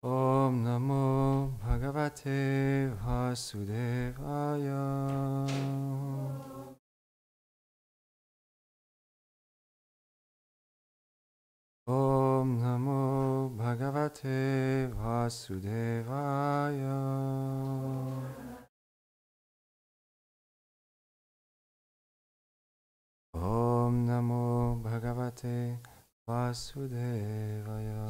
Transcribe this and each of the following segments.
Om Namo Bhagavate Vasudevaya. Om Namo Bhagavate Vasudevaya. Om Namo Bhagavate Vasudevaya.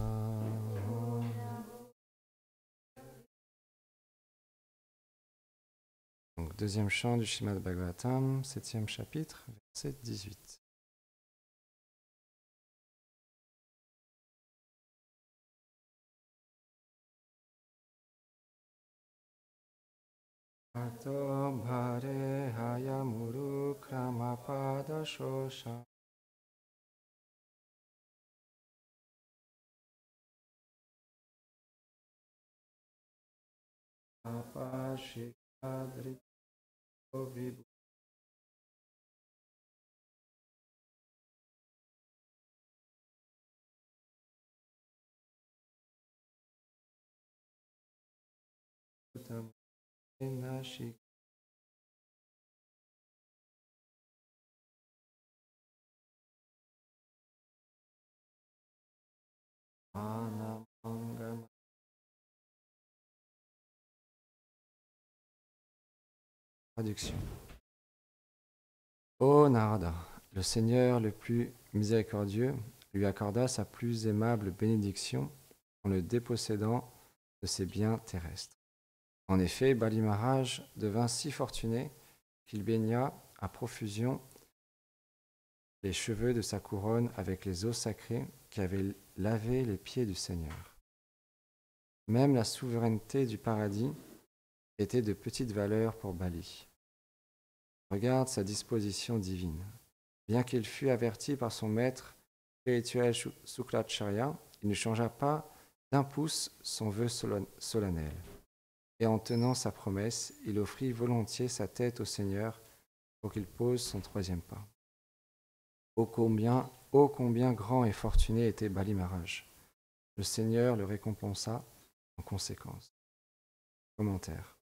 Donc, deuxième chant du Srimad Bhagavatam, septième chapitre, verset 18. Ato bhare hayamuru kramapada shosha. Apashikadrito vibhutam enashik. Anamangam. Traduction. Ô Narada, le Seigneur le plus miséricordieux lui accorda sa plus aimable bénédiction en le dépossédant de ses biens terrestres. En effet, Bali Maharaj devint si fortuné qu'il baigna à profusion les cheveux de sa couronne avec les eaux sacrées qui avaient lavé les pieds du Seigneur. Même la souveraineté du paradis était de petite valeur pour Bali. Regarde sa disposition divine. Bien qu'il fût averti par son maître spirituel Sukracharya, il ne changea pas d'un pouce son vœu solennel. Et en tenant sa promesse, il offrit volontiers sa tête au Seigneur pour qu'il pose son troisième pas. Ô combien grand et fortuné était Bali Maharaj. Le Seigneur le récompensa en conséquence. Commentaire.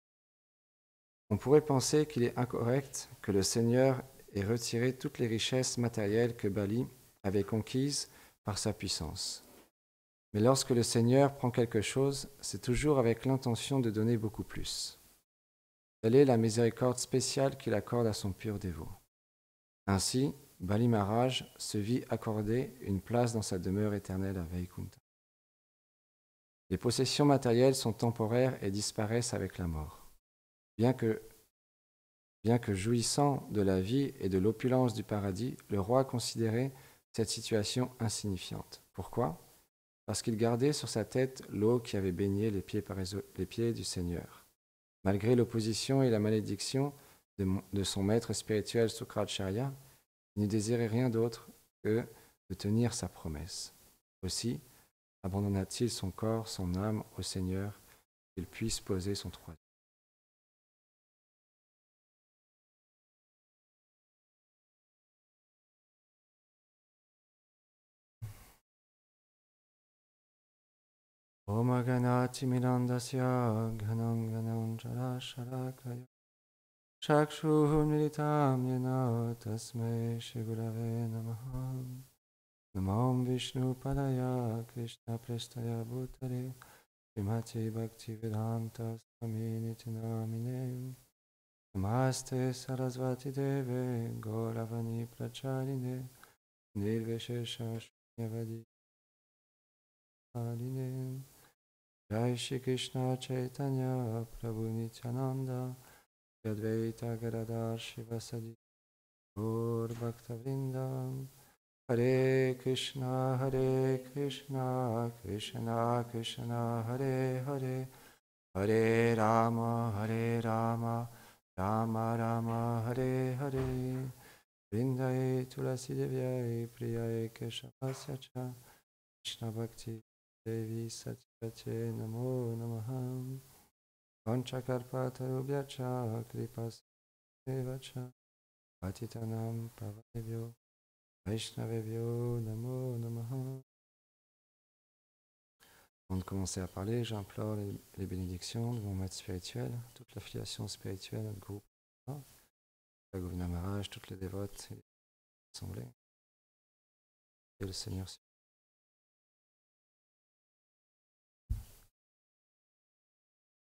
On pourrait penser qu'il est incorrect que le Seigneur ait retiré toutes les richesses matérielles que Bali avait conquises par sa puissance. Mais lorsque le Seigneur prend quelque chose, c'est toujours avec l'intention de donner beaucoup plus. Telle est la miséricorde spéciale qu'il accorde à son pur dévot. Ainsi, Bali Maharaj se vit accorder une place dans sa demeure éternelle à Vaikunta. Les possessions matérielles sont temporaires et disparaissent avec la mort. Bien que jouissant de la vie et de l'opulence du paradis, le roi considérait cette situation insignifiante. Pourquoi ? Parce qu'il gardait sur sa tête l'eau qui avait baigné les pieds du Seigneur. Malgré l'opposition et la malédiction de son maître spirituel Sukracharya, il ne désirait rien d'autre que de tenir sa promesse. Aussi abandonna-t-il son corps, son âme au Seigneur, qu'il puisse poser son troisième. Om Ganati Mirandasya Ghanam Ganam Jara Sharakaya Chakshu Militam Yena Tasmai Shigurave Namaha Namam Vishnu Padaya Krishna Prestaya Bhutare Srimati Bhakti Vedanta Swami Nitinamine Namaste Sarasvati Deve Gauravani Pracharine Nirvishesha Shunyavadi Aline Jai Shri Krishna Chaitanya Prabhu Nityananda Advaita Gadadhar Shivasadi Gaur Bhaktavrinda Hare Krishna Krishna Krishna Hare Hare Hare Rama Rama Rama Hare Hare Vrindaye Tulasi Devyai Priyaye Keshavasya Cha Krishna Bhakti Devi Satyate Namo Namaha Vanchakarpatarubhyacha Kripas Devacha Patitanam Pavanebhyo Vaishnavebhyo Namo Namaha. Avant de commencer à parler, j'implore les bénédictions de mon maître spirituel, toute l'affiliation spirituelle, notre groupe, la Govina Maharaj, toutes les dévotes et les assemblées. Et le Seigneur.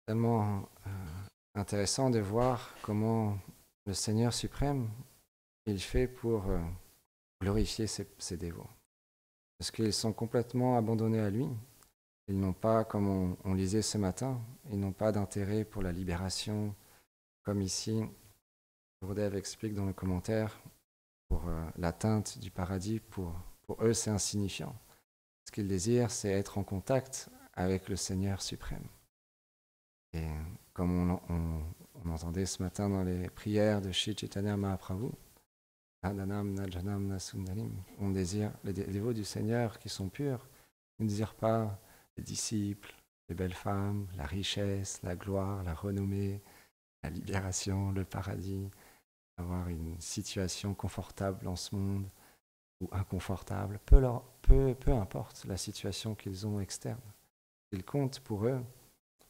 Tellement intéressant de voir comment le Seigneur suprême, il fait pour glorifier ses dévots. Parce qu'ils sont complètement abandonnés à lui. Ils n'ont pas, comme on lisait ce matin, ils n'ont pas d'intérêt pour la libération, comme ici, Gurudev explique dans le commentaire, pour l'atteinte du paradis, pour eux c'est insignifiant. Ce qu'ils désirent, c'est être en contact avec le Seigneur suprême. Et comme on entendait ce matin dans les prières de Shri Chaitanya Mahaprabhu, Adhanam Najanam Nasundarim, on désire les dévots du Seigneur qui sont purs. Ils ne désirent pas les disciples, les belles femmes, la richesse, la gloire, la renommée, la libération, le paradis, avoir une situation confortable en ce monde ou inconfortable, peu importe la situation qu'ils ont externe. Ce qu'il compte pour eux,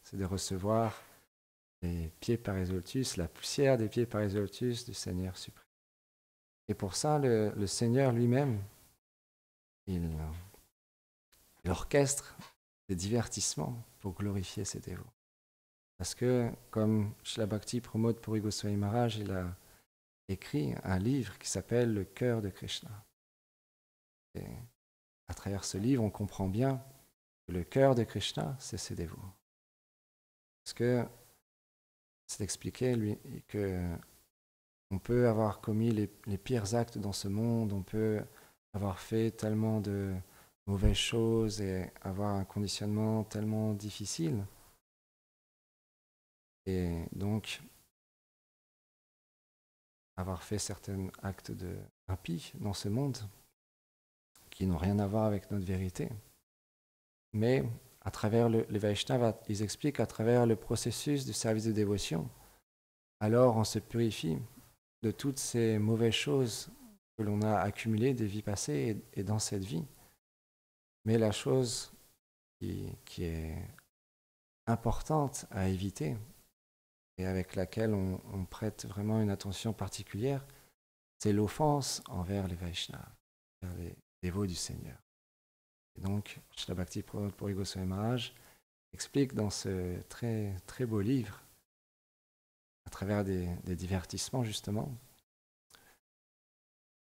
c'est de recevoir les pieds parésoltus, la poussière des pieds parésoltus du Seigneur suprême. Et pour ça, le Seigneur lui-même, il orchestre des divertissements pour glorifier ses dévots. Parce que, comme Srila Bhakti Pramod Puri Goswami Maharaj, il a écrit un livre qui s'appelle Le cœur de Krishna. Et à travers ce livre, on comprend bien que le cœur de Krishna, c'est ses dévots. Parce que c'est expliqué, lui, que on peut avoir commis les pires actes dans ce monde, on peut avoir fait tellement de mauvaises choses et avoir un conditionnement tellement difficile. Et donc, avoir fait certains actes impies dans ce monde qui n'ont rien à voir avec notre vérité. Mais à travers les Vaishnavas, ils expliquent à travers le processus du service de dévotion, alors on se purifie de toutes ces mauvaises choses que l'on a accumulées des vies passées et dans cette vie. Mais la chose qui est importante à éviter et avec laquelle on prête vraiment une attention particulière, c'est l'offense envers les Vaishnavas, envers les dévots du Seigneur. Et donc, Srila Bhakti Puri Goswami Maharaj explique dans ce très, très beau livre, à travers des divertissements justement,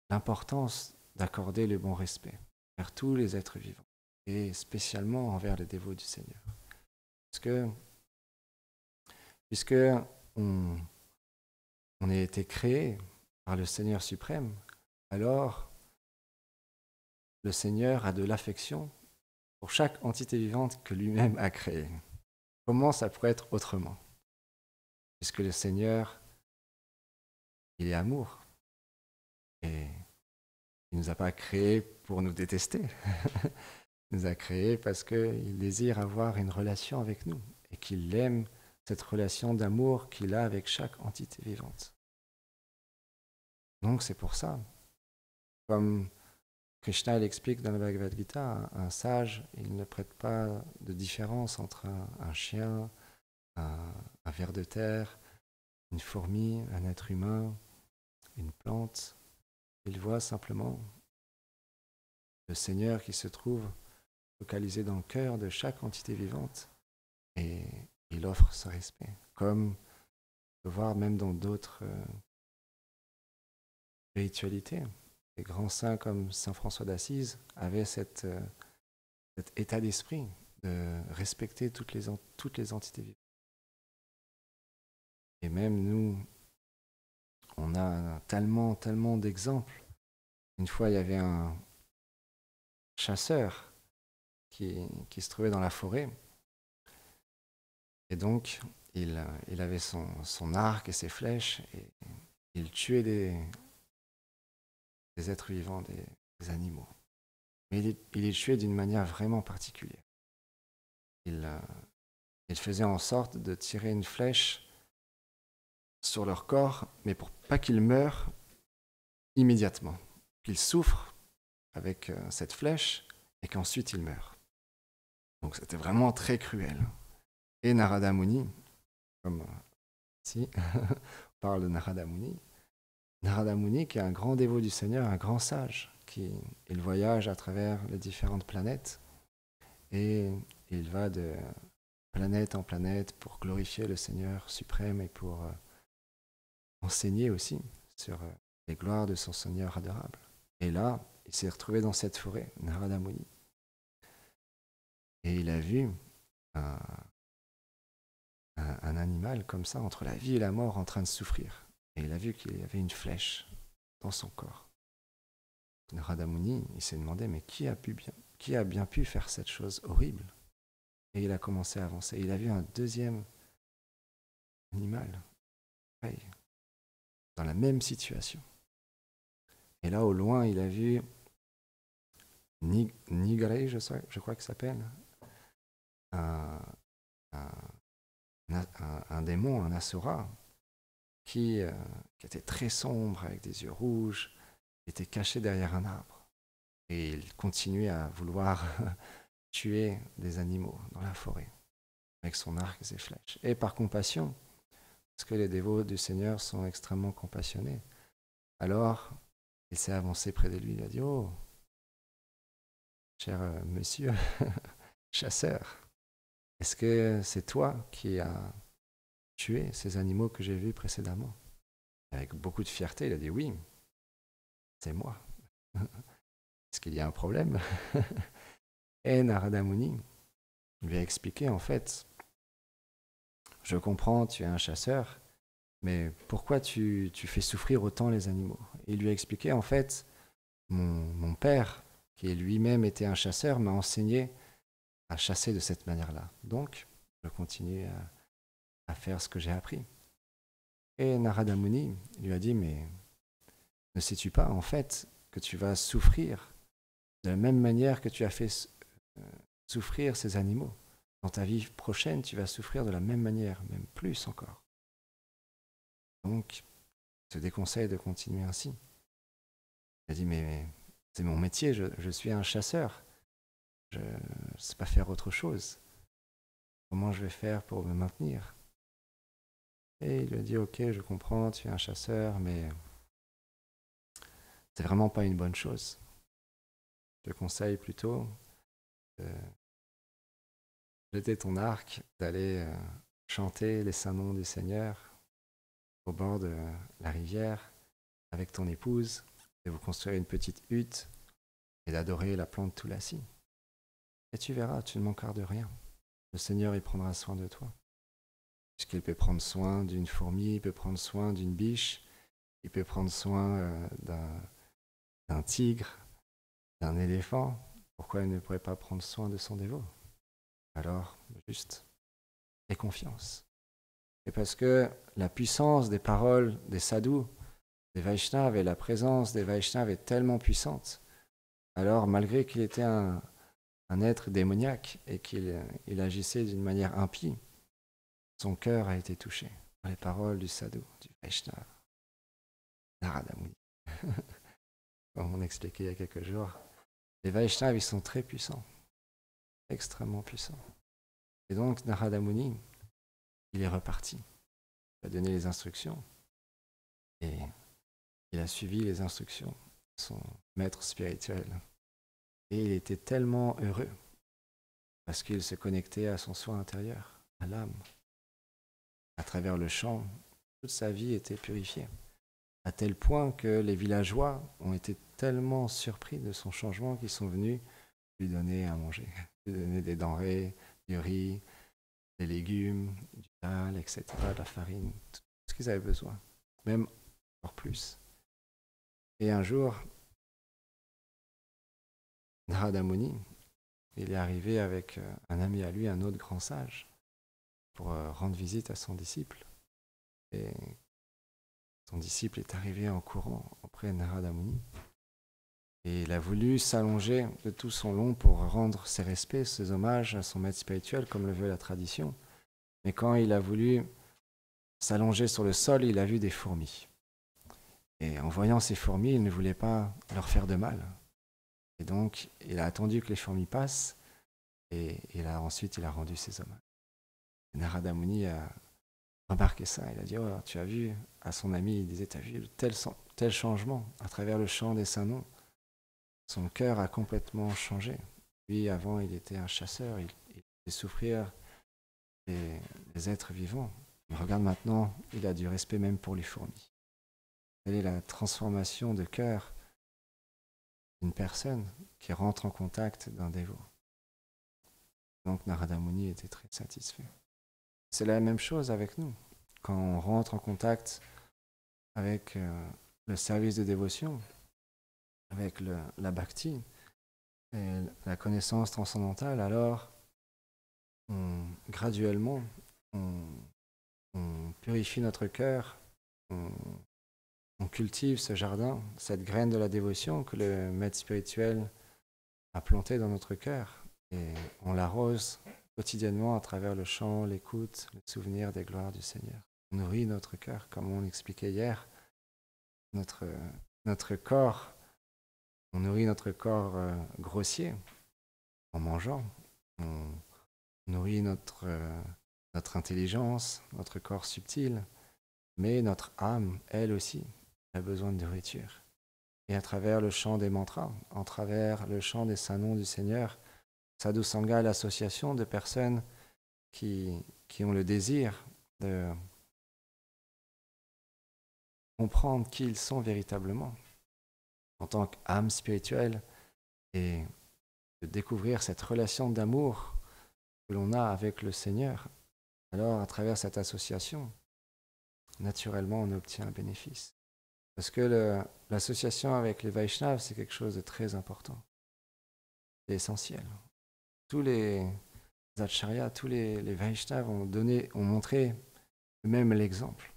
l'importance d'accorder le bon respect envers tous les êtres vivants, et spécialement envers les dévots du Seigneur. Puisque on a été créé par le Seigneur suprême, alors le Seigneur a de l'affection pour chaque entité vivante que lui-même a créée. Comment ça pourrait être autrement? Puisque le Seigneur, il est amour. Et il ne nous a pas créés pour nous détester. Il nous a créés parce qu'il désire avoir une relation avec nous et qu'il aime cette relation d'amour qu'il a avec chaque entité vivante. Donc c'est pour ça, comme Krishna l'explique dans la Bhagavad Gita, un sage, il ne prête pas de différence entre un chien, un ver de terre, une fourmi, un être humain, une plante. Il voit simplement le Seigneur qui se trouve localisé dans le cœur de chaque entité vivante et il offre ce respect. Comme on peut voir même dans d'autres spiritualités. Les grands saints comme Saint François d'Assise avaient cet état d'esprit de respecter toutes les entités vivantes. Et même nous, on a tellement d'exemples. Une fois, il y avait un chasseur qui se trouvait dans la forêt. Et donc, il avait son arc et ses flèches, et il tuait des êtres vivants, des animaux. Mais il les tuait d'une manière vraiment particulière. Il faisait en sorte de tirer une flèche sur leur corps, mais pour pas qu'ils meurent immédiatement. Qu'ils souffrent avec cette flèche, et qu'ensuite ils meurent. Donc c'était vraiment très cruel. Et Narada Muni, comme ici, on parle de Narada Muni. Narada Muni qui est un grand dévot du Seigneur, un grand sage, il voyage à travers les différentes planètes et il va de planète en planète pour glorifier le Seigneur suprême et pour enseigner aussi sur les gloires de son Seigneur adorable. Et là, il s'est retrouvé dans cette forêt, Narada Muni. Et il a vu un animal comme ça, entre la vie et la mort, en train de souffrir. Et il a vu qu'il y avait une flèche dans son corps. Narada Muni, il s'est demandé, mais qui a bien pu faire cette chose horrible? Et il a commencé à avancer. Il a vu un deuxième animal, pareil, dans la même situation. Et là, au loin, il a vu Nigre, je crois qu'il s'appelle, un démon, un asura, qui était très sombre, avec des yeux rouges, était caché derrière un arbre. Et il continuait à vouloir tuer des animaux dans la forêt, avec son arc et ses flèches. Et par compassion, parce que les dévots du Seigneur sont extrêmement compassionnés, alors il s'est avancé près de lui, il a dit « Oh, cher monsieur, chasseur, est-ce que c'est toi qui as tué ces animaux que j'ai vus précédemment ?» Avec beaucoup de fierté, il a dit « Oui, c'est moi. Est-ce qu'il y a un problème ?» Et Narada Muni lui a expliqué, en fait, « Je comprends, tu es un chasseur, mais pourquoi tu fais souffrir autant les animaux ?» Et il lui a expliqué, en fait, mon père, qui lui-même était un chasseur, m'a enseigné à chasser de cette manière-là. Donc, je continue à faire ce que j'ai appris. Et Narada Muni lui a dit, mais ne sais-tu pas, en fait, que tu vas souffrir de la même manière que tu as fait souffrir ces animaux. Dans ta vie prochaine, tu vas souffrir de la même manière, même plus encore. Donc, je te déconseille de continuer ainsi. Il a dit, mais c'est mon métier, je suis un chasseur. Je ne sais pas faire autre chose. Comment je vais faire pour me maintenir? Et il lui a dit, ok, je comprends, tu es un chasseur, mais c'est vraiment pas une bonne chose. Je te conseille plutôt de jeter ton arc, d'aller chanter les saints noms du Seigneur au bord de la rivière avec ton épouse, de vous construire une petite hutte et d'adorer la plante Tulasi. Et tu verras, tu ne manqueras de rien. Le Seigneur, il prendra soin de toi. Puisqu'il peut prendre soin d'une fourmi, il peut prendre soin d'une biche, il peut prendre soin d'un tigre, d'un éléphant. Pourquoi il ne pourrait pas prendre soin de son dévot? Alors, juste, aie confiance. Et parce que la puissance des paroles des sadhus, des Vaishnavas et la présence des Vaishnavas est tellement puissante, alors malgré qu'il était un être démoniaque et qu'il agissait d'une manière impie, son cœur a été touché par les paroles du sadhu, du Vaishnava, Narada Muni. Comme on expliquait il y a quelques jours, les Vaishnavas, ils sont très puissants, extrêmement puissants. Et donc Narada Muni, il est reparti. Il a donné les instructions et il a suivi les instructions de son maître spirituel. Et il était tellement heureux parce qu'il se connectait à son soi intérieur, à l'âme. À travers le chant, toute sa vie était purifiée. À tel point que les villageois ont été tellement surpris de son changement qu'ils sont venus lui donner à manger, lui donner des denrées, du riz, des légumes, du dalle, etc., de la farine, tout ce qu'ils avaient besoin, même encore plus. Et un jour, Narada Muni, il est arrivé avec un ami à lui, un autre grand sage, pour rendre visite à son disciple. Et son disciple est arrivé en courant auprès de Narada Muni. Et il a voulu s'allonger de tout son long pour rendre ses respects, ses hommages à son maître spirituel, comme le veut la tradition. Mais quand il a voulu s'allonger sur le sol, il a vu des fourmis. Et en voyant ces fourmis, il ne voulait pas leur faire de mal. Et donc, il a attendu que les fourmis passent Et ensuite, il a rendu ses hommages. Et Narada Muni a remarqué ça. Il a dit, oh, tu as vu, à son ami, il disait, tu as vu tel changement à travers le chant des saints noms. Son cœur a complètement changé. Lui, avant, il était un chasseur. Il faisait souffrir les êtres vivants. Mais regarde maintenant, il a du respect même pour les fourmis. Quelle est la transformation de cœur d'une personne qui rentre en contact d'un dévot. Donc Narada Muni était très satisfait. C'est la même chose avec nous. Quand on rentre en contact avec le service de dévotion, avec la bhakti et la connaissance transcendantale, alors graduellement, on purifie notre cœur, on cultive ce jardin, cette graine de la dévotion que le maître spirituel a planté dans notre cœur. Et on l'arrose quotidiennement à travers le chant, l'écoute, le souvenir des gloires du Seigneur. On nourrit notre cœur, comme on l'expliquait hier. Notre corps, on nourrit notre corps grossier en mangeant. On nourrit notre intelligence, notre corps subtil. Mais notre âme, elle aussi, a besoin de nourriture. Et à travers le chant des mantras, à travers le chant des saints noms du Seigneur, Sadhu Sangha est l'association de personnes qui ont le désir de comprendre qui ils sont véritablement en tant qu'âme spirituelle et de découvrir cette relation d'amour que l'on a avec le Seigneur. Alors, à travers cette association, naturellement, on obtient un bénéfice. Parce que l'association avec les Vaishnavas, c'est quelque chose de très important. C'est essentiel. Tous les acharyas, tous les Vaishnavas ont montré même l'exemple.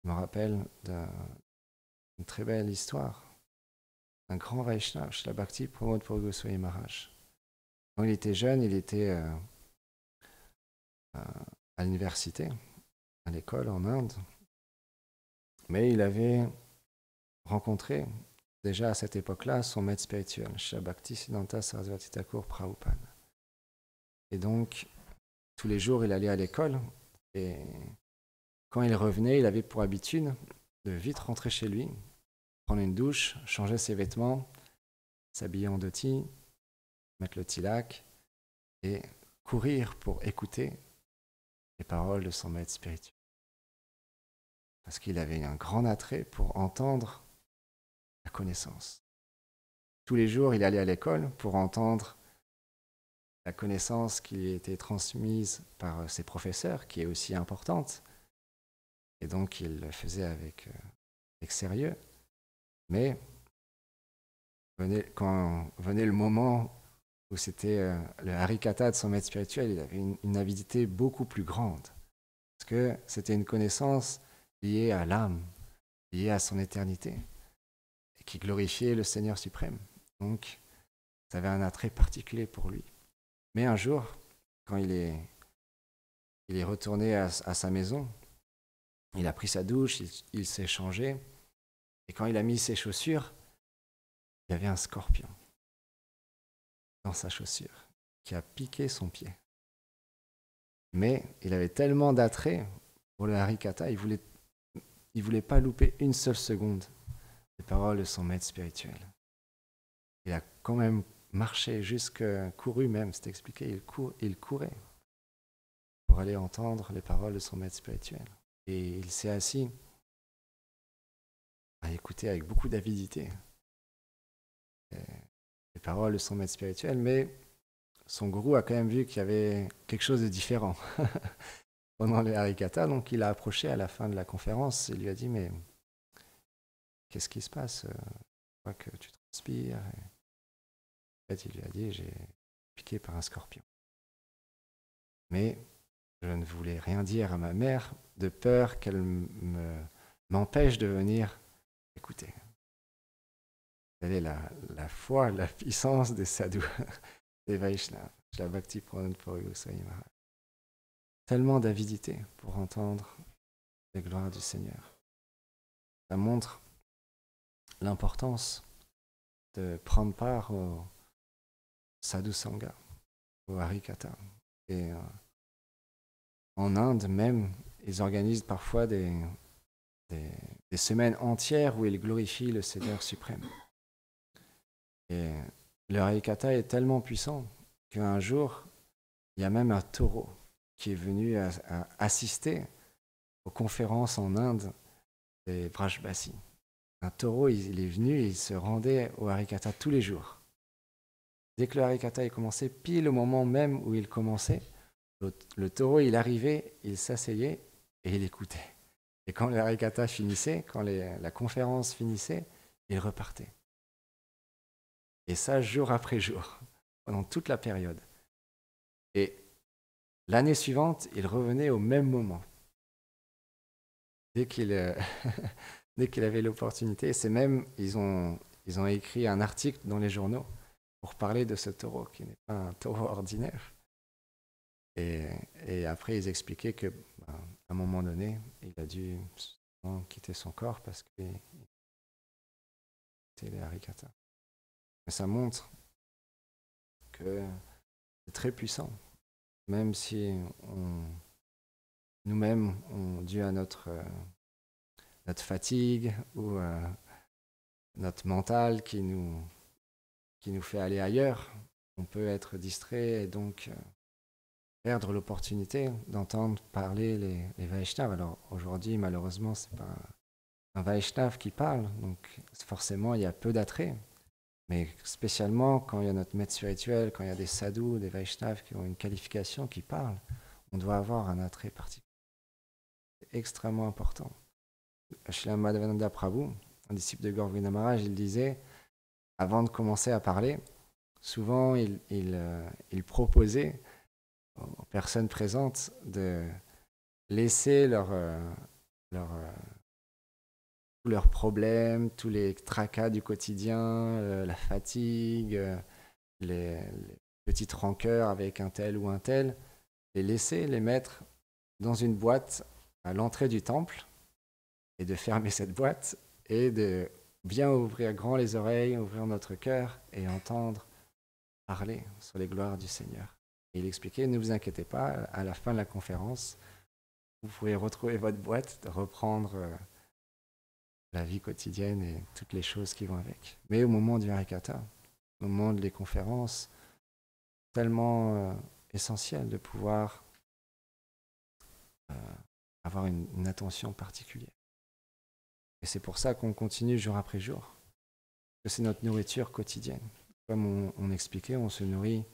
Je me rappelle d'une très belle histoire d'un grand Vaishnava, Srila Bhakti Pramod Puri Goswami Maharaj. Quand il était jeune, il était à l'université, à l'école en Inde, mais il avait rencontré déjà à cette époque-là son maître spirituel, Srila Bhakti Siddhanta Sarasvati Thakur Prabhupada. Et donc, tous les jours, il allait à l'école et quand il revenait, il avait pour habitude de vite rentrer chez lui, prendre une douche, changer ses vêtements, s'habiller en dhoti, mettre le tilak et courir pour écouter les paroles de son maître spirituel. Parce qu'il avait un grand attrait pour entendre la connaissance. Tous les jours, il allait à l'école pour entendre la connaissance qui lui était transmise par ses professeurs, qui est aussi importante. Et donc, il le faisait avec sérieux. Mais quand venait le moment où c'était le harikata de son maître spirituel, il avait une avidité beaucoup plus grande. Parce que c'était une connaissance liée à l'âme, liée à son éternité, et qui glorifiait le Seigneur suprême. Donc, ça avait un attrait particulier pour lui. Mais un jour, quand il est retourné à sa maison, il a pris sa douche, il s'est changé, et quand il a mis ses chaussures, il y avait un scorpion dans sa chaussure qui a piqué son pied. Mais il avait tellement d'attrait pour le harikata, il voulait pas louper une seule seconde les paroles de son maître spirituel. Il a quand même marché couru même, c'est expliqué, il courait pour aller entendre les paroles de son maître spirituel. Et il s'est assis à écouter avec beaucoup d'avidité les paroles de son maître spirituel, mais son gourou a quand même vu qu'il y avait quelque chose de différent pendant le harikata, donc il a approché à la fin de la conférence et lui a dit « Mais qu'est-ce qui se passe ? Je vois que tu transpires. » En fait, il lui a dit « J'ai été piqué par un scorpion. Mais je ne voulais rien dire à ma mère de peur qu'elle m'empêche de venir écouter. » Quelle est la foi, la puissance des sadhus, des Vaishnavas, Srila Bhakti Pramod Puri Goswami Maharaj. Tellement d'avidité pour entendre les gloires du Seigneur. Ça montre l'importance de prendre part au Sadhu Sangha, au Harikata. Et en Inde même, ils organisent parfois des semaines entières où ils glorifient le Seigneur suprême. Et le Harikata est tellement puissant qu'un jour, il y a même un taureau qui est venu à assister aux conférences en Inde des Vrajbasi. Un taureau, il est venu et il se rendait au Harikata tous les jours. Dès que le Harikata est commencé, pile au moment même où il commençait, le taureau, il arrivait, il s'asseyait et il écoutait. Et quand le Harikata finissait, quand la conférence finissait, il repartait. Et ça, jour après jour, pendant toute la période. Et l'année suivante, il revenait au même moment. Dès qu'il avait l'opportunité, c'est même, ils ont écrit un article dans les journaux pour parler de ce taureau, qui n'est pas un taureau ordinaire. Et après, ils expliquaient qu'à un moment donné, il a dû quitter son corps parce que c'était les Harikata. Mais ça montre que c'est très puissant, même si nous-mêmes, dû à notre fatigue ou notre mental qui nous fait aller ailleurs, on peut être distrait et donc perdre l'opportunité d'entendre parler les Vaishnavas. Alors aujourd'hui, malheureusement, c'est pas un Vaishnav qui parle, donc forcément il y a peu d'attrait. Mais spécialement quand il y a notre maître spirituel, quand il y a des sadhus, des Vaishnavas qui ont une qualification, qui parlent, on doit avoir un attrait particulier. C'est extrêmement important. Srila Madhavananda Prabhu, un disciple de Gaur-Vrinda Maharaj, il disait, avant de commencer à parler, souvent il proposait aux personnes présentes de laisser tous leurs problèmes, tous les tracas du quotidien, la fatigue, les petites rancœurs avec un tel ou un tel, les laisser, les mettre dans une boîte à l'entrée du temple et de fermer cette boîte et de bien ouvrir grand les oreilles, ouvrir notre cœur et entendre parler sur les gloires du Seigneur. Et il expliquait, ne vous inquiétez pas, à la fin de la conférence, vous pourrez retrouver votre boîte, reprendre la vie quotidienne et toutes les choses qui vont avec. Mais au moment du Harikata, au moment des conférences, tellement essentiel de pouvoir avoir une attention particulière. Et c'est pour ça qu'on continue jour après jour, que c'est notre nourriture quotidienne. Comme on expliquait, on se nourrit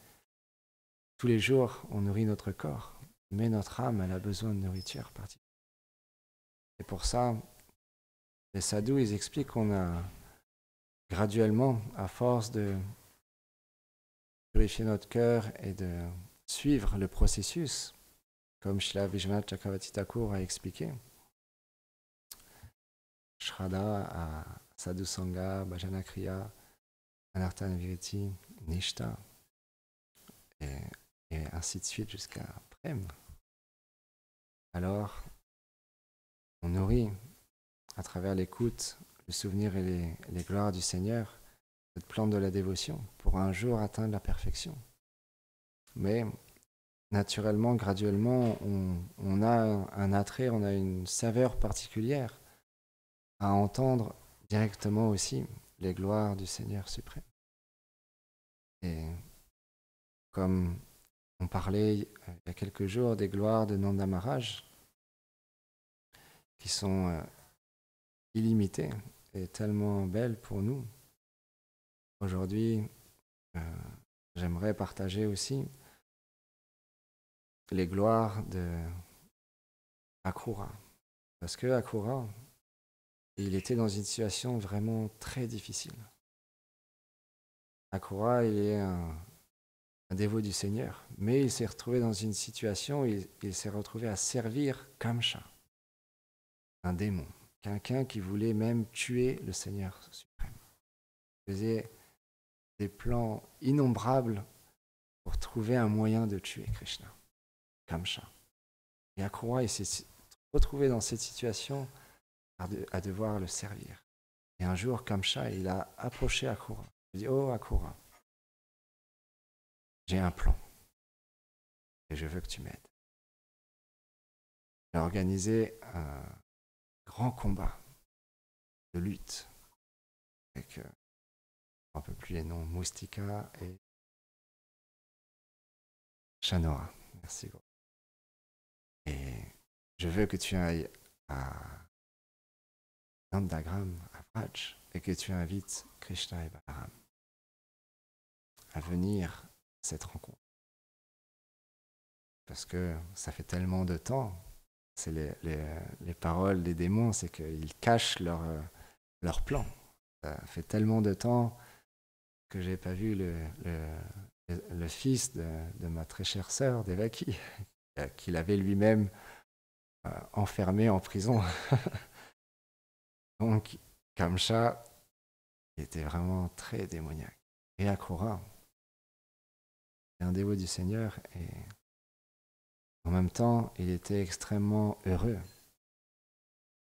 tous les jours, on nourrit notre corps, mais notre âme, elle a besoin de nourriture particulière. Et pour ça, les sadhus, ils expliquent qu'on a graduellement, à force de purifier notre cœur et de suivre le processus, comme Srila Vishwanath Chakravarti Thakur a expliqué, Shraddha, Sadhu Sangha, Bhajana Kriya, Anartha Viriti, Nishta, et ainsi de suite jusqu'à Prem. Alors, on nourrit à travers l'écoute, le souvenir et les gloires du Seigneur cette plante de la dévotion pour un jour atteindre la perfection. Mais naturellement, graduellement, on a un attrait, on a une saveur particulière à entendre directement aussi les gloires du Seigneur suprême. Et comme on parlait il y a quelques jours des gloires de Nanda Maharaj, qui sont illimitées et tellement belles pour nous, aujourd'hui, j'aimerais partager aussi les gloires de Akrura. Parce que Akrura, il était dans une situation vraiment très difficile. Akrura, il est un dévot du Seigneur, mais il s'est retrouvé dans une situation où il s'est retrouvé à servir Kamsa, un démon, quelqu'un qui voulait même tuer le Seigneur suprême. Il faisait des plans innombrables pour trouver un moyen de tuer Krishna, Kamsa. Et Akrura, il s'est retrouvé dans cette situation à devoir le servir. Et un jour, Kamsa, il a approché Akrura. Il dit, oh Akrura, j'ai un plan. et je veux que tu m'aides. Il a organisé un grand combat de lutte avec, un peu plus les noms, Moustika et Shanora. Merci. Et je veux que tu ailles à Nandagram, à Vraj, et que tu invites Krishna et Balaram à venir à cette rencontre. Parce que ça fait tellement de temps, c'est les paroles des démons, c'est qu'ils cachent leur plan. Ça fait tellement de temps que j'ai pas vu le fils de ma très chère sœur, Devaki, qu'il avait lui-même enfermé en prison. Donc, Kamsa était vraiment très démoniaque. Et Akrura est un dévot du Seigneur et en même temps, il était extrêmement heureux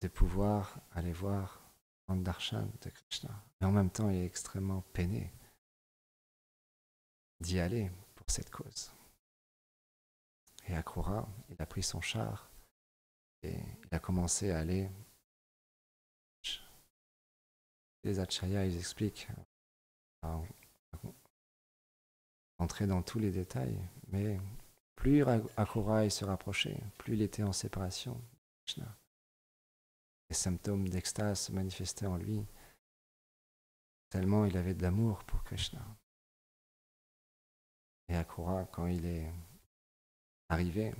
de pouvoir aller voir un darshan de Krishna. Et en même temps, il est extrêmement peiné d'y aller pour cette cause. Et Akrura, il a pris son char et il a commencé à aller. Les Acharyas, ils expliquent, à entrer dans tous les détails, mais plus Akrura il se rapprochait, plus il était en séparation de Krishna. Les symptômes d'extase se manifestaient en lui, tellement il avait de l'amour pour Krishna. Et Akrura, quand il est arrivé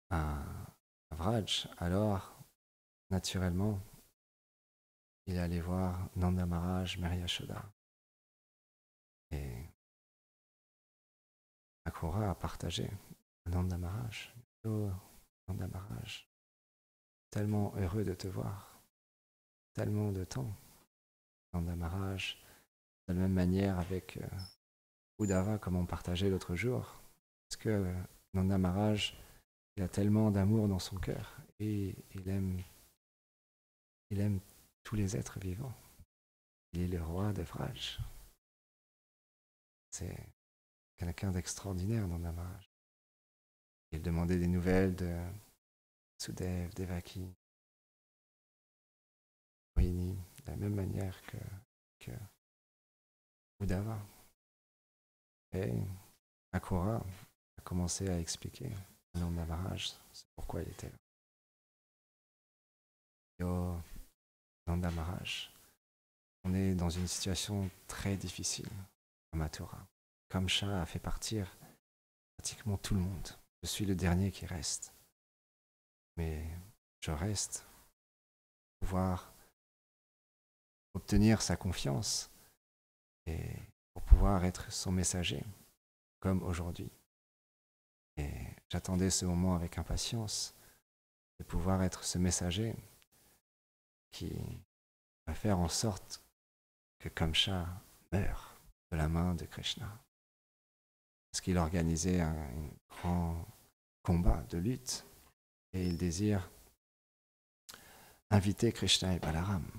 à Vraj, alors, naturellement, il est allé voir Nanda Maharaj, Mary Yashoda. Et Akrura a partagé Nanda Maharaj. Oh, Nanda Maharaj, tellement heureux de te voir, tellement de temps. Nanda Maharaj, de la même manière avec Uddhava, comme on partageait l'autre jour, parce que Nanda Maharaj, il a tellement d'amour dans son cœur et il aime tous les êtres vivants. Il est le roi de Vraj. C'est quelqu'un d'extraordinaire, Nanda Maharaj. Il demandait des nouvelles de Sudev, Devaki, Rohini, de la même manière que Uddhava. Et Akrura a commencé à expliquer à Nanda Maharaj c'est pourquoi il était là. Yo, Nanda Maharaj, on est dans une situation très difficile à Mathura. Kamsa a fait partir pratiquement tout le monde. Je suis le dernier qui reste. Mais je reste pour pouvoir obtenir sa confiance et pour pouvoir être son messager, comme aujourd'hui. Et j'attendais ce moment avec impatience de pouvoir être ce messager qui va faire en sorte que Kamsa meure de la main de Krishna. Parce qu'il organisait un grand combat de lutte et il désire inviter Krishna et Balaram.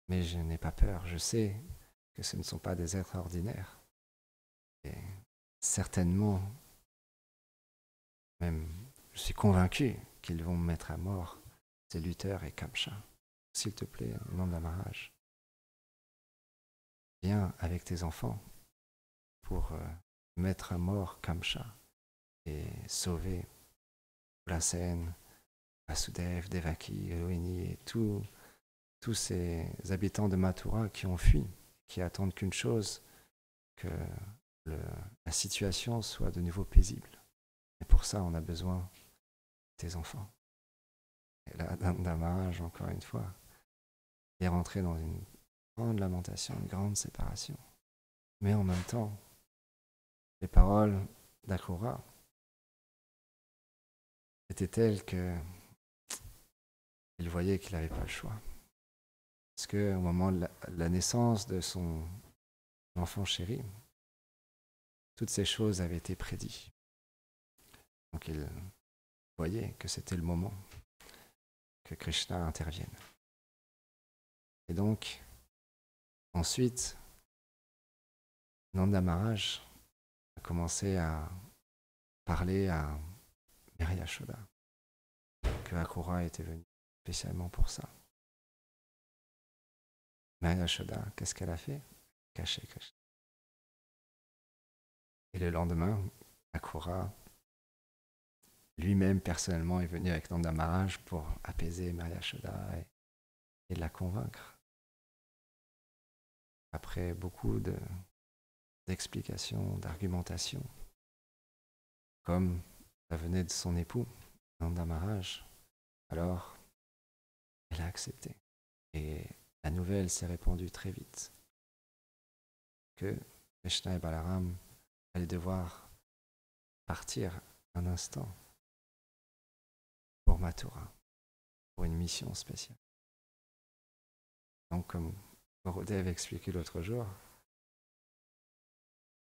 Mais je n'ai pas peur, je sais que ce ne sont pas des êtres ordinaires. Et certainement, même, je suis convaincu qu'ils vont mettre à mort ces lutteurs et Kamsa. S'il te plaît, Nanda Maharaj, viens avec tes enfants pour mettre à mort Kamsa et sauver Ulasen, Vasudev, Devaki, Rohini et tous ces habitants de Mathura qui ont fui, qui attendent qu'une chose, que la situation soit de nouveau paisible. Et pour ça, on a besoin de tes enfants. Et là, Nanda Maharaj, encore une fois, est rentré dans une grande lamentation, une grande séparation. Mais en même temps, les paroles d'Akrura étaient telles que il voyait qu'il n'avait pas le choix. Parce qu'au moment de la naissance de son enfant chéri, toutes ces choses avaient été prédites. Donc il voyait que c'était le moment que Krishna intervienne. Et donc, ensuite, Nanda Maharaj a commencé à parler à Mary Yashoda, que Akrura était venue spécialement pour ça. Mary Yashoda, qu'est-ce qu'elle a fait? Caché Krishna. Et le lendemain, Akrura lui-même personnellement est venu avec Nanda Maharaj pour apaiser Mary Yashoda et la convaincre. Après beaucoup d'explications, d'argumentations, comme ça venait de son époux, Nanda Maharaj, alors elle a accepté. Et la nouvelle s'est répandue très vite que Krishna et Balaram allaient devoir partir un instant pour Mathura, pour une mission spéciale. Donc, comme Gurudev expliqué l'autre jour,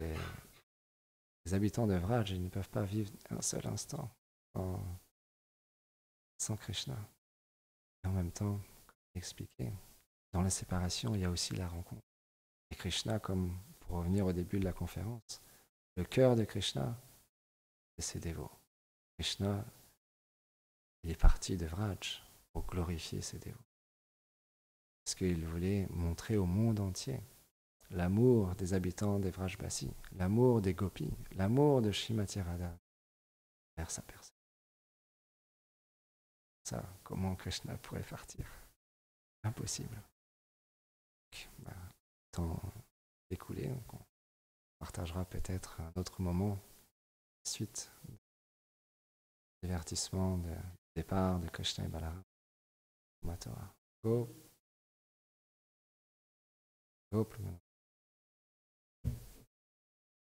les habitants de Vraj, ils ne peuvent pas vivre un seul instant sans Krishna. Et en même temps, comme expliqué, dans la séparation, il y a aussi la rencontre. Et Krishna, comme pour revenir au début de la conférence, le cœur de Krishna, c'est ses dévots. Krishna, il est parti de Vraj pour glorifier ses dévots. Parce qu'il voulait montrer au monde entier l'amour des habitants des Vrajbasi, l'amour des gopis, l'amour de Srimati Radha vers sa personne. Ça, comment Krishna pourrait partir? Impossible. Donc, temps écoulé, on partagera peut-être un autre moment suite du divertissement de départ de Krishna et Balaram. Mathura. Go.